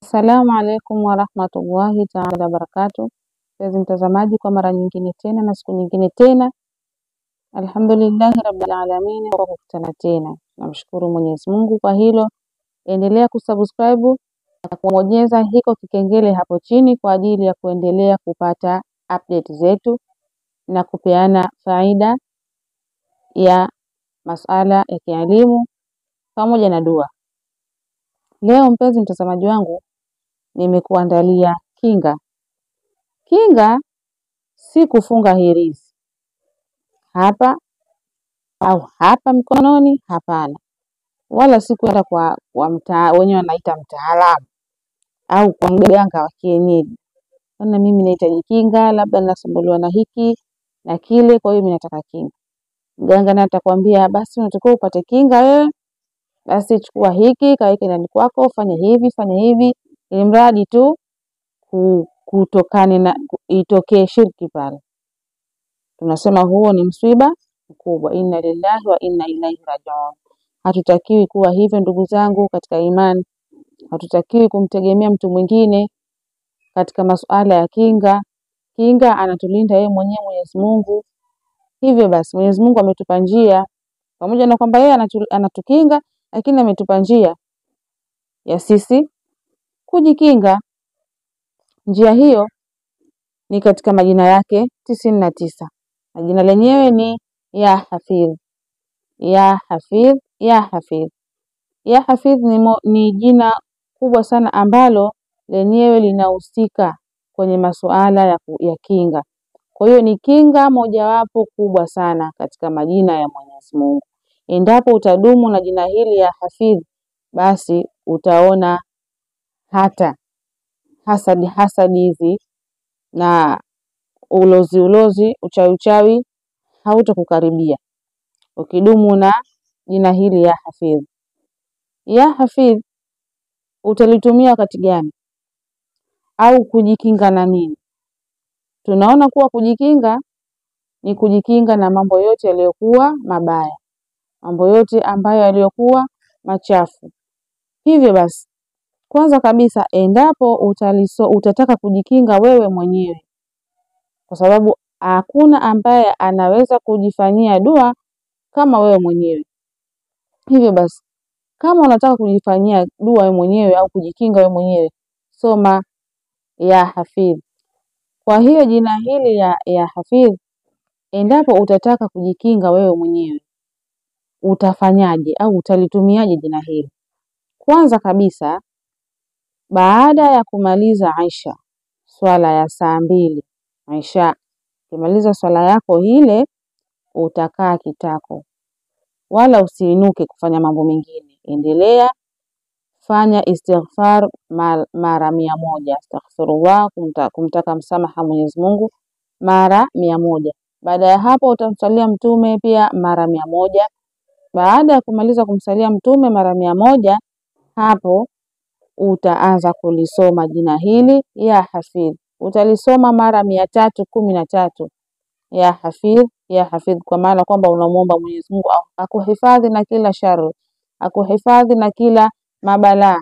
Assalamu alaikum warahmatullahi taala wabarakatuh. Mpenzi mtazamaji, kwa mara nyingine tena na siku nyingine tena, alhamdulillahi rabbil alamin, kwa kukutana tena. Namshukuru Mwenyezi Mungu kwa hilo. Endelea kusubscribe na kubonyeza hiko kikengele hapo chini kwa ajili ya kuendelea kupata update zetu na kupeana faida ya masuala ya kielimu pamoja na dua. Leo mpenzi mtazamaji wangu, nimekuandalia kinga. Kinga si kufunga hirizi hapa au hapa mkononi, hapana. Wala si kwenda kwa wenyewe wanaita mtaalamu au kwa mganga wa kienyeji. Kana mimi nahitaji kinga, labda nasumbuliwa na hiki na kile, kwa hiyo mimi nataka kinga. Mganga naye atakwambia basi unatakiwa upate kinga wewe. Basi chukua hiki, kaweke ndani kwako, fanya hivi, ili mradi tu kutokane na itokee shirki pale. Tunasema huo ni msiba mkubwa. Inna lillahi wa inna ilaihi rajiun. Hatutakiwi kuwa hivyo ndugu zangu katika imani. Hatutakiwi kumtegemea mtu mwingine katika masuala ya kinga. Kinga anatulinda yeye mwenyewe Mwenyezi Mungu. Hivyo basi Mwenyezi Mungu ametupa njia, pamoja na kwamba yeye anatukinga, lakini ametupa njia ya sisi kujikinga. Njia hiyo ni katika majina yake 99. Na jina lenyewe ni ya Hafidh. Ya Hafidh, ya Hafidh. Ya Hafidh ni jina kubwa sana ambalo lenyewe linahusika kwenye masuala ya kinga. Kwa hiyo ni kinga mojawapo kubwa sana katika majina ya Mwenyezi Mungu. Endapo utadumu na jina hili ya Hafidh, basi utaona hata hasadi hizi na ulozi, uchawi hautakukaribia ukidumu na jina hili ya Hafidh. Ya Hafidh utalitumia wakati gani? Au kujikinga na nini? Tunaona kuwa kujikinga ni kujikinga na mambo yote yaliyokuwa mabaya, mambo yote ambayo yaliyokuwa machafu. Hivyo basi, kwanza kabisa, endapo utataka kujikinga wewe mwenyewe, kwa sababu hakuna ambaye anaweza kujifanyia dua kama wewe mwenyewe. Hivyo basi, kama unataka kujifanyia dua wewe mwenyewe au kujikinga wewe mwenyewe, soma ya Hafidh. Kwa hiyo jina hili ya Hafidh, endapo utataka kujikinga wewe mwenyewe, utafanyaje au utalitumiaje jina hili? Kwanza kabisa, baada ya kumaliza Aisha, swala ya saa 2 Aisha, ukimaliza swala yako ile, utakaa kitako, wala usiinuke kufanya mambo mengine. Endelea fanya istighfar mara 100. Astaghfirullah, kumtaka msamaha Mwenyezi Mungu mara 100. Baada ya hapo utamsalia mtume pia mara 100. Baada ya kumaliza kumsalia mtume mara 100, hapo utaanza kulisoma jina hili ya Hafidh. Utalisoma mara 313 ya Hafidh, ya Hafidh, kwa maana kwamba unamuomba Mwenyezi Mungu akuhifadhi na kila shari, akuhifadhi na kila mabala.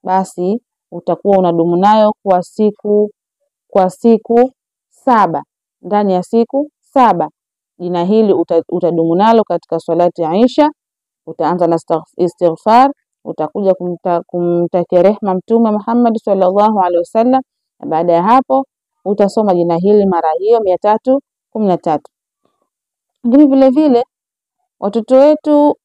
Basi utakuwa unadumu nayo kwa siku 7. Ndani ya siku 7 jina hili utadumu nalo katika swalati ya Aisha. Utaanza na istighfar, utakuja kumtakia rehema Mtume Muhammad sallallahu alaihi wasallam, na baada ya hapo utasoma jina hili mara hiyo 313. Lakini vile vile watoto wetu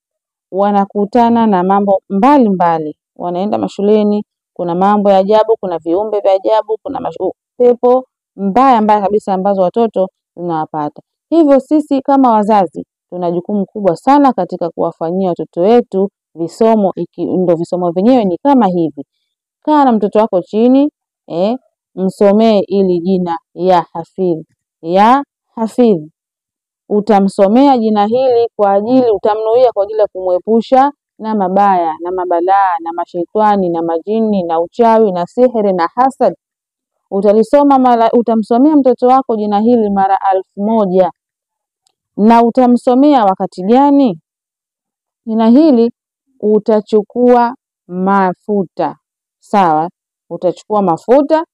wanakutana na mambo mbalimbali. Wanaenda mashuleni, kuna mambo ya ajabu, kuna viumbe vya ajabu, kuna pepo mbaya kabisa ambazo watoto zinawapata. Hivyo sisi kama wazazi tuna jukumu kubwa sana katika kuwafanyia watoto wetu visomo. Ndio visomo vyenyewe ni kama hivi. Kaa na mtoto wako chini, msomee ili jina ya Hafidh. Ya Hafidh. Utamsomea jina hili utamnuia kwa ajili ya kumwepusha na mabaya na mabalaa na mashaitani na majini na uchawi na sihiri na hasad. Utamsomea mtoto wako jina hili mara 1000. Na utamsomea wakati gani? Jina hili utachukua mafuta, sawa? Utachukua mafuta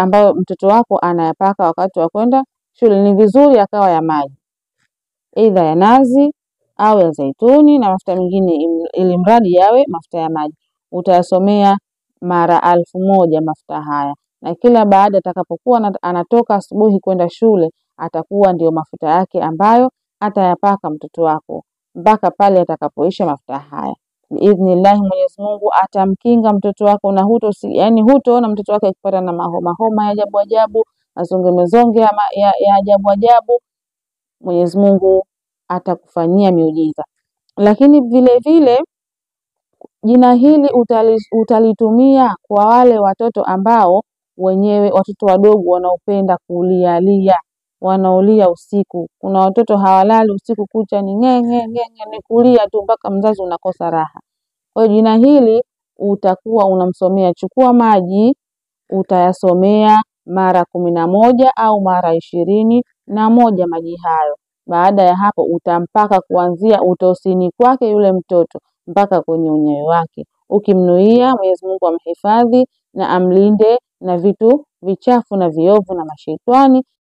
ambayo mtoto wako anayapaka wakati wa kwenda shule. Ni vizuri akawa ya maji, aidha ya nazi au ya zaituni na mafuta mengine, ili mradi yawe mafuta ya maji. Utayasomea mara 1000 mafuta haya, na kila baada atakapokuwa anatoka asubuhi kwenda shule, atakuwa ndio mafuta yake ambayo atayapaka mtoto wako mpaka pale atakapoisha mafuta haya. Biidhnillah, Mwenyezi Mungu atamkinga mtoto wako na hutoona mtoto wake akipata na homa ya ajabu ajabu, mazonge ya ajabu ajabu. Mwenyezi Mungu atakufanyia miujiza. Lakini vile vile jina hili utalitumia kwa wale watoto ambao wenyewe, watoto wadogo wanaopenda kulia, wanaolia usiku. Kuna watoto hawalali usiku kucha, ni ngenge ni kulia tu mpaka mzazi unakosa raha. Kwa hiyo jina hili utakuwa unamsomea, chukua maji utayasomea mara 11 au mara 21 maji hayo. Baada ya hapo utampaka kuanzia utosini kwake yule mtoto mpaka kwenye unyayo wake, ukimnuia Mwenyezi Mungu amhifadhi na amlinde na vitu vichafu na viovu na mashaitani.